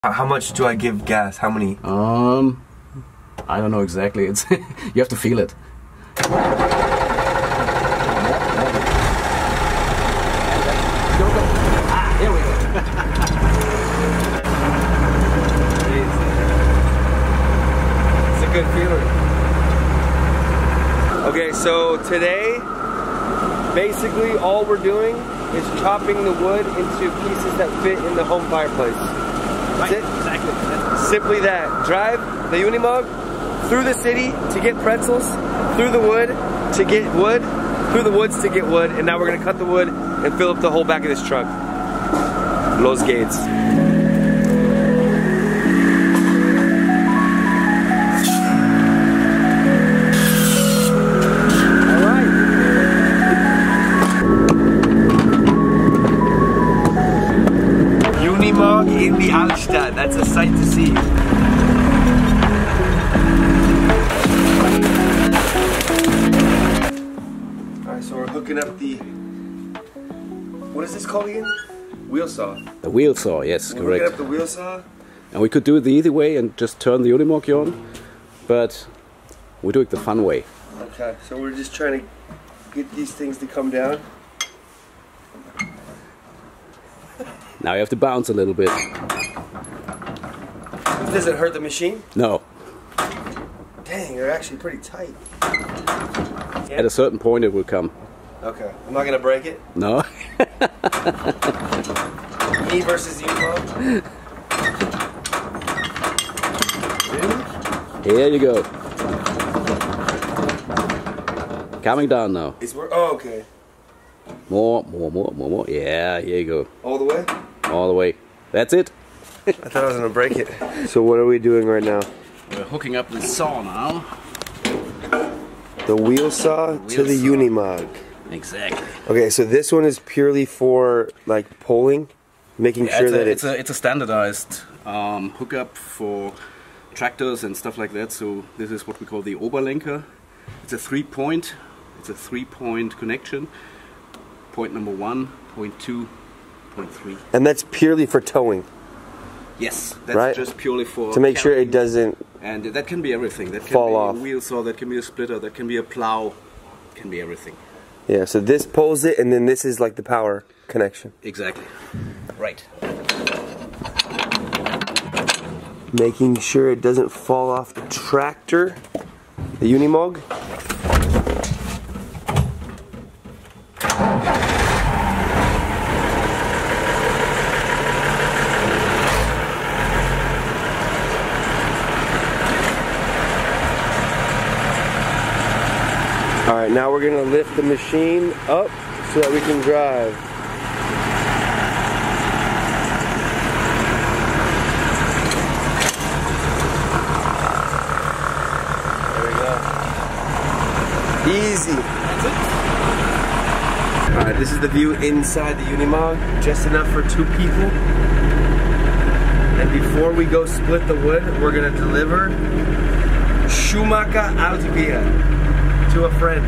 How much do I give gas? How many? I don't know exactly. It's you have to feel it. Go, go. Ah, here we go. It's a good feeling. Okay, so today, basically all we're doing is chopping the wood into pieces that fit in the home fireplace. That's it? Exactly. Simply that. Drive the Unimog through the city to get pretzels, through the wood to get wood, through the woods to get wood, and now we're gonna cut the wood and fill up the whole back of this truck. Los Gates. UNIMOG in the Altstadt. That's a sight to see. Alright, so we're hooking up the, what is this called again? Wheel saw. The wheel saw, yes, We're correct. hooking up the wheel saw. And we could do it the easy way and just turn the Unimog on, but we do it the fun way. Okay, so we're just trying to get these things to come down. Now you have to bounce a little bit. Does it hurt the machine? No. Dang, they're actually pretty tight. At a certain point it will come. Okay, I'm not gonna break it. No. Me versus you, bro. Here you go. Coming down now. Oh, okay. More. Yeah, here you go. All the way? All the way. That's it. I thought I was gonna break it. So what are we doing right now? We're hooking up the saw now. The wheel saw to the Unimog. Exactly. Okay, so this one is purely for like pulling, making sure that it's a standardized hookup for tractors and stuff like that. So this is what we call the Oberlenker. It's a 3-point. It's a 3-point connection. Point number 1, point 2, point 3. And that's purely for towing. Yes, that's right? just purely for to make sure it doesn't. And that can be everything. That can fall be off. a wheel saw. That can be a splitter. That can be a plow. Can be everything. Yeah. So this pulls it, and then this is like the power connection. Exactly. Right. Making sure it doesn't fall off the tractor, the Unimog. Alright, now we're going to lift the machine up so that we can drive. There we go. Easy. Alright, this is the view inside the Unimog, just enough for 2 people. And before we go split the wood, we're going to deliver Schumacher Altbier to a friend.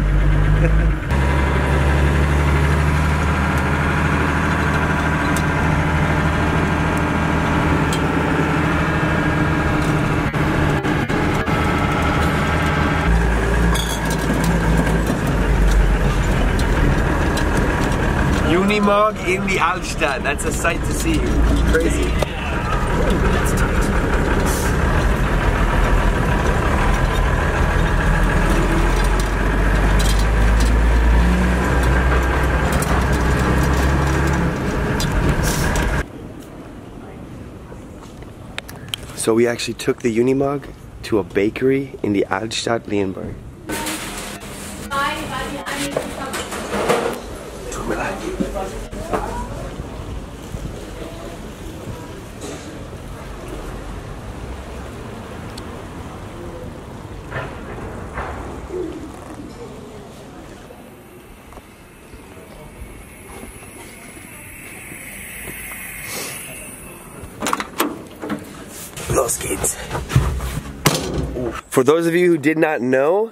Unimog in the Altstadt. That's a sight to see. Crazy. So we actually took the Unimog to a bakery in the Altstadt, Leonberg. Los Gates. For those of you who did not know,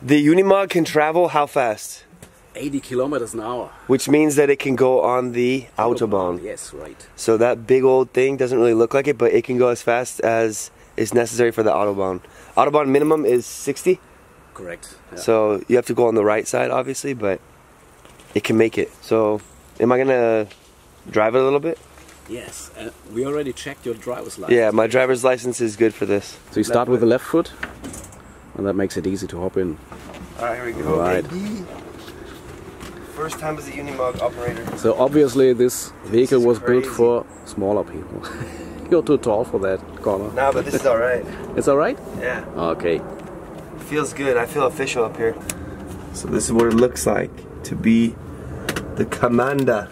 the Unimog can travel how fast? 80 kilometers an hour. Which means that it can go on the Autobahn. Yes, right. So that big old thing doesn't really look like it, but it can go as fast as is necessary for the Autobahn. Autobahn minimum is 60. Correct. Yeah. So you have to go on the right side, obviously, but it can make it. So am I gonna drive it a little bit? Yes, we already checked your driver's license. Yeah, my driver's license is good for this. So you start with the left foot, and that makes it easy to hop in. Alright, here we go. All right. First time as a Unimog operator. So obviously this vehicle was built crazy. for smaller people. You're too tall for that, Connor. Nah, but this is alright. It's alright? Yeah. Okay. Feels good. I feel official up here. So this is what it looks like to be the commander.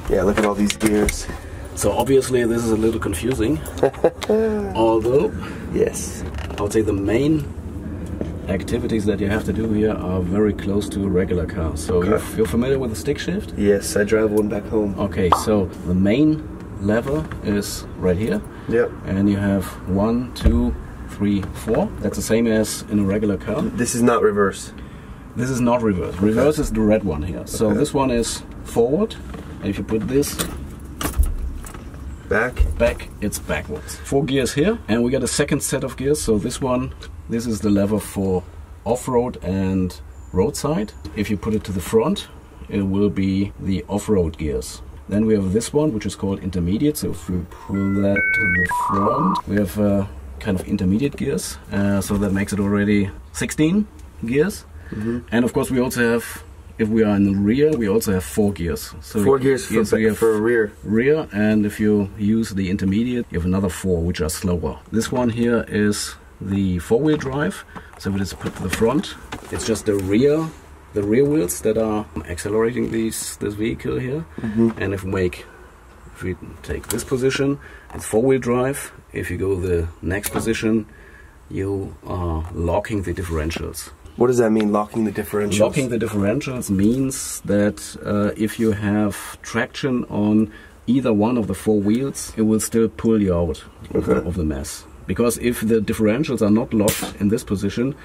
Yeah, look at all these gears. So obviously this is a little confusing. Although, yes, I would say the main activities that you have to do here are very close to a regular car. So you're familiar with the stick shift? yes, I drive one back home. Okay, so the main lever is right here. Yep. And you have 1, 2, 3, 4. That's the same as in a regular car. This is not reverse. This is not reverse. Reverse is the red one here. So this one is forward. And if you put this back, it's backwards. 4 gears here, and we got a second set of gears. So this one, this is the lever for off-road and roadside. If you put it to the front, it will be the off-road gears. Then we have this one, which is called intermediate. So if we pull that to the front, we have kind of intermediate gears. So that makes it already 16 gears. And of course we also have, if we are in the rear, we also have 4 gears. So 4 gears for rear. Rear, and if you use the intermediate, you have another 4, which are slower. This one here is the 4-wheel drive. So if it is put to the front, it's just the rear wheels that are accelerating this vehicle here. And if we take this position, it's 4-wheel drive. If you go the next position, you are locking the differentials. What does that mean, locking the differentials? Locking the differentials means that if you have traction on either one of the 4 wheels, it will still pull you out of the mess. Because if the differentials are not locked in this position,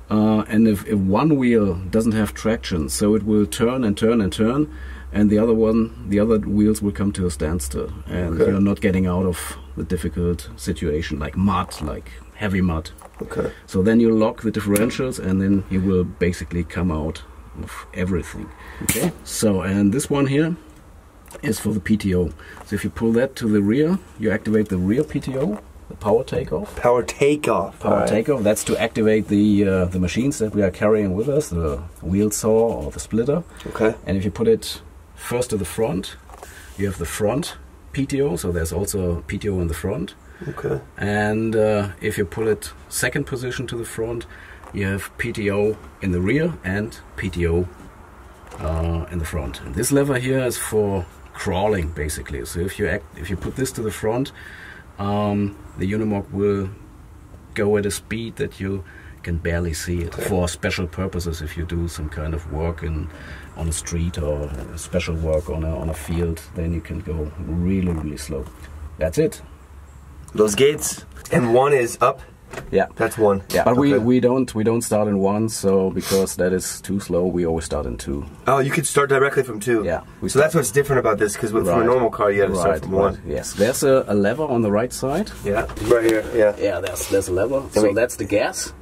and if one wheel doesn't have traction, so it will turn and turn and turn, and the other wheels will come to a standstill, and you're not getting out of the difficult situation, like mud, like heavy mud. So then you lock the differentials, and then you will basically come out of everything. So, and this one here is for the PTO. So if you pull that to the rear, you activate the rear PTO, the power takeoff. Power takeoff. Power takeoff. That's to activate the machines that we are carrying with us, the wheel saw or the splitter. And if you put it first to the front, you have the front PTO. So there's also PTO in the front. And if you pull it second position to the front, you have PTO in the rear and PTO in the front. And this lever here is for crawling, basically. So if you put this to the front, the Unimog will go at a speed that you can barely see it. For special purposes, if you do some kind of work on a street or special work on a field, then you can go really, really slow. That's it. Those gates, and 1 is up. Yeah, that's 1. Yeah, but we don't start in 1, so because that is too slow, we always start in 2. Oh, you could start directly from 2. Yeah. So that's what's different about this, because from a normal car, you have to start from 1. Yes, there's a lever on the right side. Yeah, right here. Yeah. Yeah, there's a lever. So that's the gas.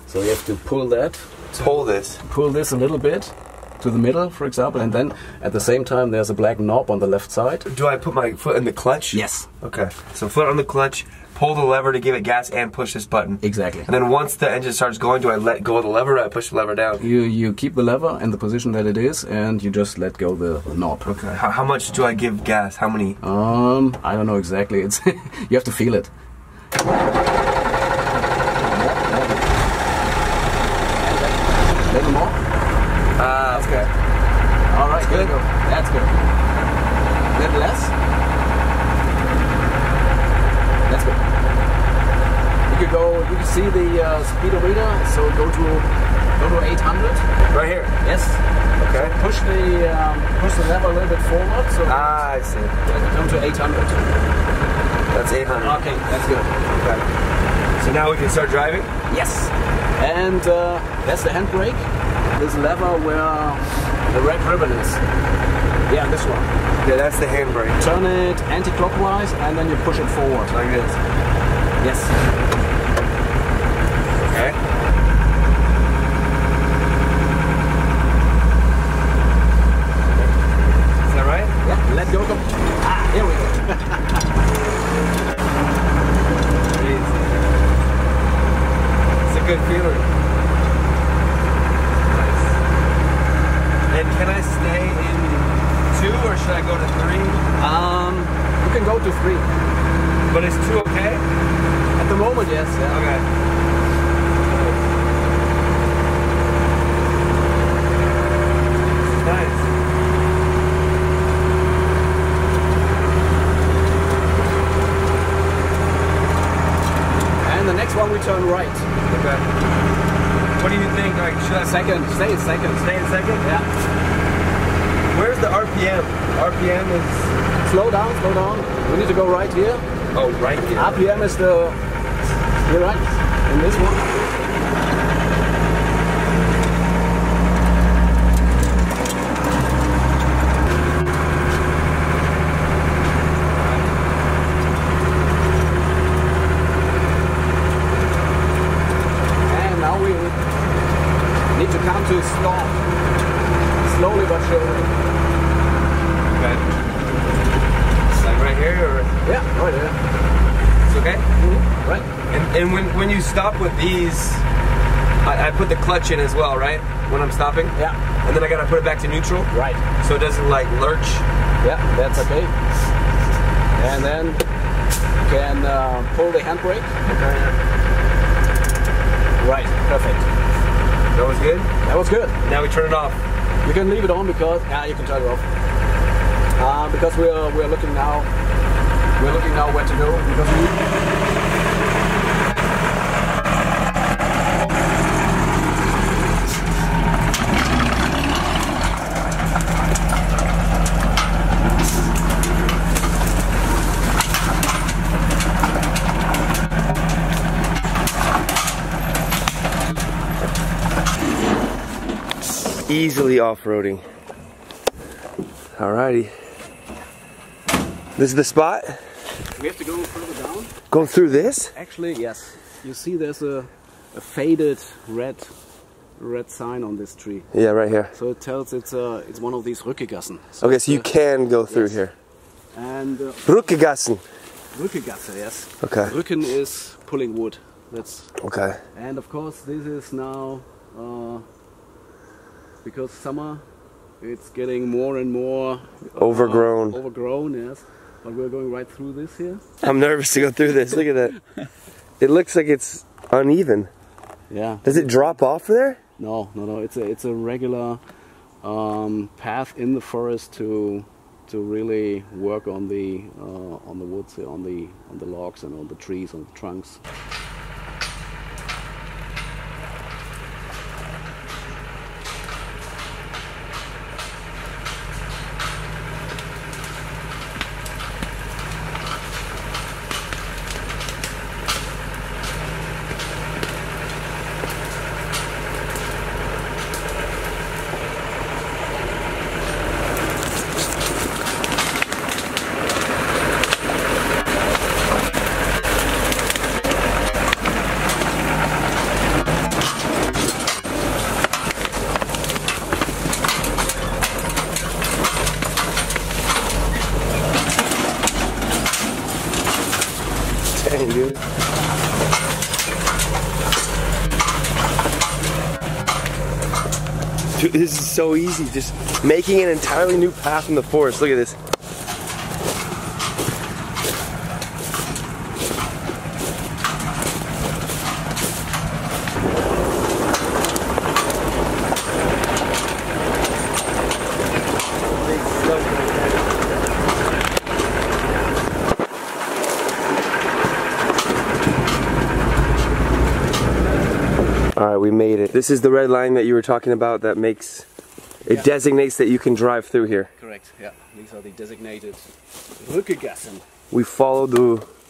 So you have to pull that. Pull this. Pull this a little bit to the middle, for example, and then at the same time there's a black knob on the left side. Do I put my foot in the clutch? Yes. Okay. So foot on the clutch, pull the lever to give it gas, and push this button. Exactly. And then once the engine starts going, do I let go of the lever, or I push the lever down? You keep the lever in the position that it is, and you just let go the knob. Okay. How much do I give gas? How many? I don't know exactly. It's you have to feel it. A little more. That's good. All right, good. That's good. A little less. That's good. You can see the speedometer, so go to 800. Right here? Yes. Okay. Push the lever a little bit forward, so I see. Come to 800. That's 800. Okay, that's good. Okay. So now we can start driving? Yes. And that's the handbrake. This lever where The red ribbon is. Yeah, this one. Yeah, that's the handbrake. Turn it anti-clockwise and then you push it forward. Like this. Yes. Okay. Is that right? Yeah, let go. Ah, here we go. It's a good feeling. Nice. And can I stay in 2 or should I go to 3? You can go to 3. But is 2 okay? At the moment, yes. Yeah. Okay. Nice. And the next one we turn right. Okay. What do you think? Like, should I Second. Stay in second. stay in second? Yeah. Where's the RPM? RPM is... Slow down, slow down. We need to go right here. Oh, right here. RPM is the... You're right. In this one. And now we need to come to a stop. Slowly but surely. Okay. Like right here, or Yeah, right here. it's okay? Mm-hmm. Right. And when you stop with these, I put the clutch in as well, right? When I'm stopping? Yeah. And then I gotta put it back to neutral? Right. So it doesn't like lurch? Yeah, that's okay. And then you can pull the handbrake. Okay. Right, perfect. That was good? That was good. Now we turn it off. You can leave it on because you can turn it off. Because we're looking now. We're looking now where to go because we. Easily off-roading. Alrighty. This is the spot? We have to go further down. Going through this? Actually, yes. You see there's a faded red sign on this tree. Yeah, right here. So it tells it's one of these Rückegassen. So Okay, so you can go through here. And Rückegassen. Rückegasse, yes. Okay. Rücken is pulling wood. That's Okay. and of course this is now because summer it's getting more and more Overgrown. Overgrown, yes. But we're going right through this here. I'm nervous to go through this. Look at that. It looks like it's uneven. Yeah. Does it drop off there? No. It's a regular path in the forest to really work on the woods, on the logs and on the trees, on the trunks. Dang, dude. Dude, this is so easy. Just making an entirely new path in the forest. Look at this. Alright, we made it. This is the red line that you were talking about that makes, it designates that you can drive through here. Correct, yeah. These are the designated Rückegassen. We followed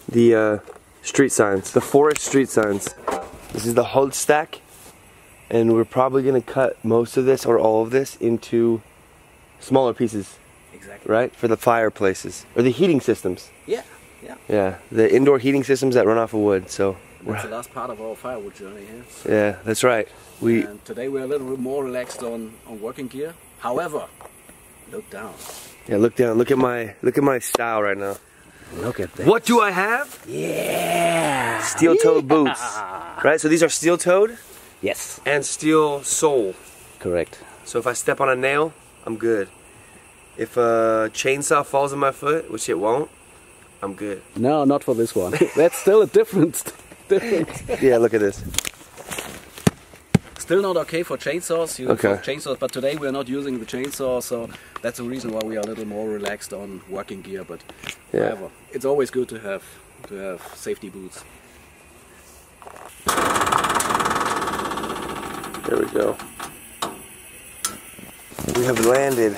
the street signs, the forest street signs. This is the Holzstack. and we're probably gonna cut most of this or all of this into smaller pieces. Exactly. Right? For the fireplaces or the heating systems. Yeah, yeah. Yeah, the indoor heating systems that run off of wood. So that's the last part of our firewood journey here. Yeah, that's right. And today we're a little bit more relaxed on working gear. However, look down. Yeah, look down. Look at my style right now. Look at this. What do I have? Yeah. Steel-toed boots. Right? So these are steel-toed? Yes. And steel sole. Correct. So if I step on a nail, I'm good. If a chainsaw falls on my foot, which it won't, I'm good. No, not for this one. That's still a difference. Yeah, look at this. Still not okay for chainsaws. Okay. Chainsaws, but today we're not using the chainsaw, so that's the reason why we are a little more relaxed on working gear. But however, it's always good to have safety boots. There we go. We have landed.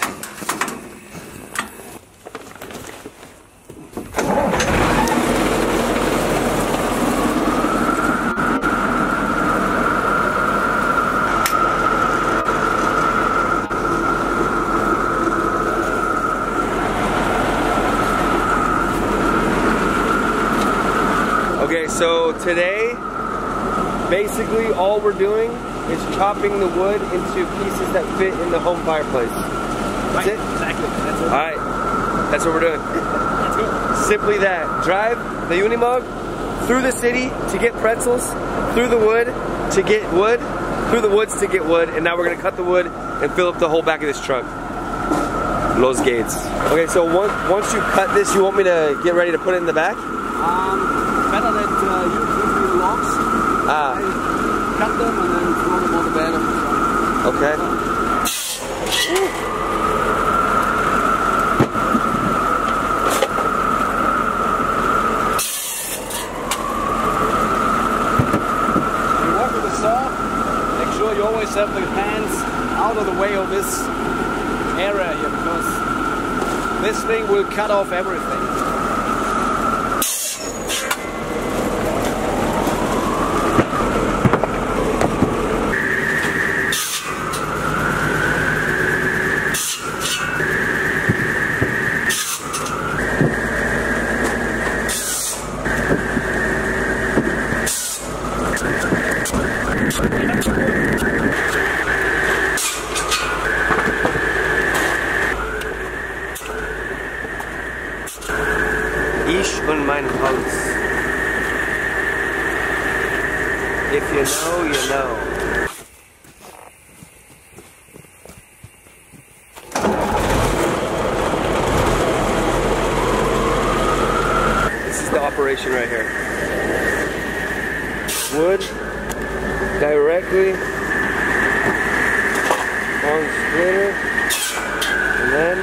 Okay, so today, basically all we're doing is chopping the wood into pieces that fit in the home fireplace. That's it? Exactly. That's it. Alright, that's what we're doing. Let's go. Simply that. Drive the UNIMOG through the city to get pretzels, through the wood to get wood, through the woods to get wood, and now we're going to cut the wood and fill up the whole back of this truck. Los Gates. Okay, so once you cut this, you want me to get ready to put it in the back? Better that you give me the logs. I cut them and then throw them on the bed of the truck. Okay. When you work with a saw, make sure you always have the hands out of the way of this area here, because this thing will cut off everything. Ich und mein Haus. If you know, you know. This is the operation right here. Wood directly on splitter, and then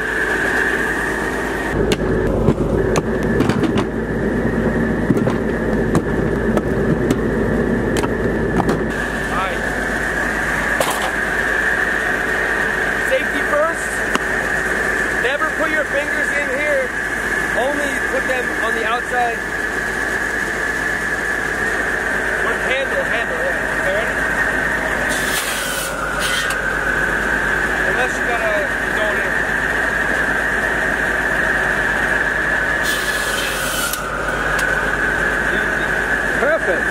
fingers in here, only put them on the outside. Handle, yeah. Okay, ready? Unless you gotta go in. Perfect.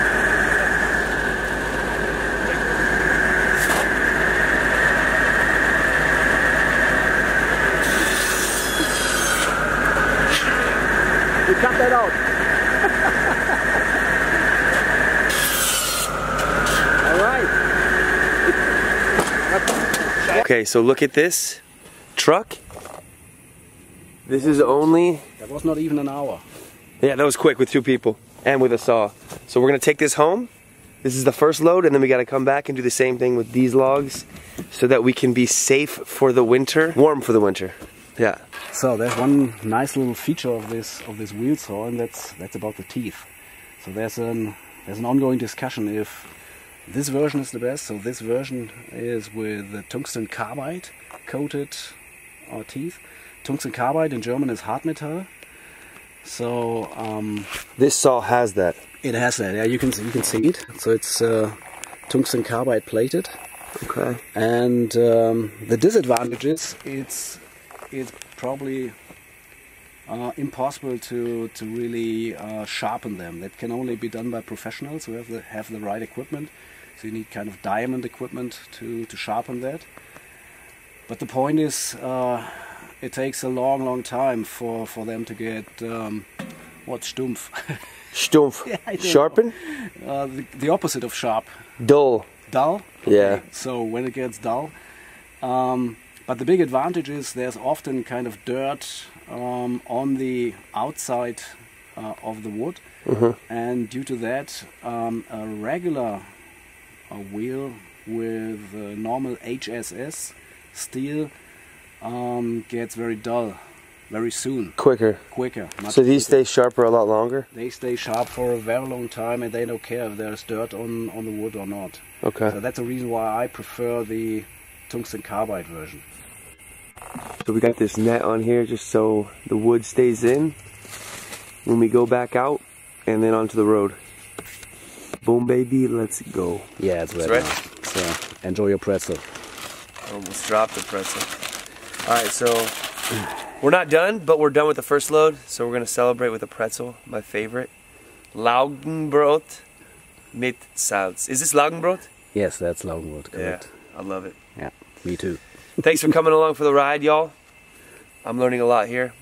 You cut that out. All right. Okay, so look at this truck. This is only... That was not even an hour. Yeah, that was quick with 2 people and with a saw. So we're gonna take this home. This is the first load, and then we gotta come back and do the same thing with these logs so that we can be safe for the winter, warm for the winter. Yeah. So there's one nice little feature of this wheel saw, and that's about the teeth. So there's an ongoing discussion if this version is the best. So this version is with the tungsten carbide coated teeth. Tungsten carbide in German is Hartmetall. So this saw has that. it has that. Yeah, you can see it. So it's tungsten carbide plated. Okay. And the disadvantage is it's probably impossible to really sharpen them. That can only be done by professionals who have the right equipment. So you need kind of diamond equipment to sharpen that. But the point is, it takes a long time for them to get what's stumpf? Stumpf. Yeah, Sharpen? The opposite of sharp. Dull. Dull? Okay. Yeah. So when it gets dull. But the big advantage is there's often kind of dirt on the outside of the wood. And due to that, a regular wheel with normal HSS steel gets very dull very soon. Quicker. Much So these quicker. stay sharper a lot longer? They stay sharp for a very long time, and they don't care if there's dirt on the wood or not. Okay. So that's the reason why I prefer the tungsten carbide version. So we got this net on here just so the wood stays in when we go back out and then onto the road. Boom, baby, let's go. Yeah, it's ready. ready. Now. So enjoy your pretzel. Almost dropped the pretzel. Alright, so we're not done, but we're done with the first load. So we're going to celebrate with a pretzel, my favorite. Laugenbrot mit Salz. Is this Laugenbrot? Yes, that's Laugenbrot, correct. Yeah, I love it. Yeah, me too. Thanks for coming along for the ride, y'all. I'm learning a lot here.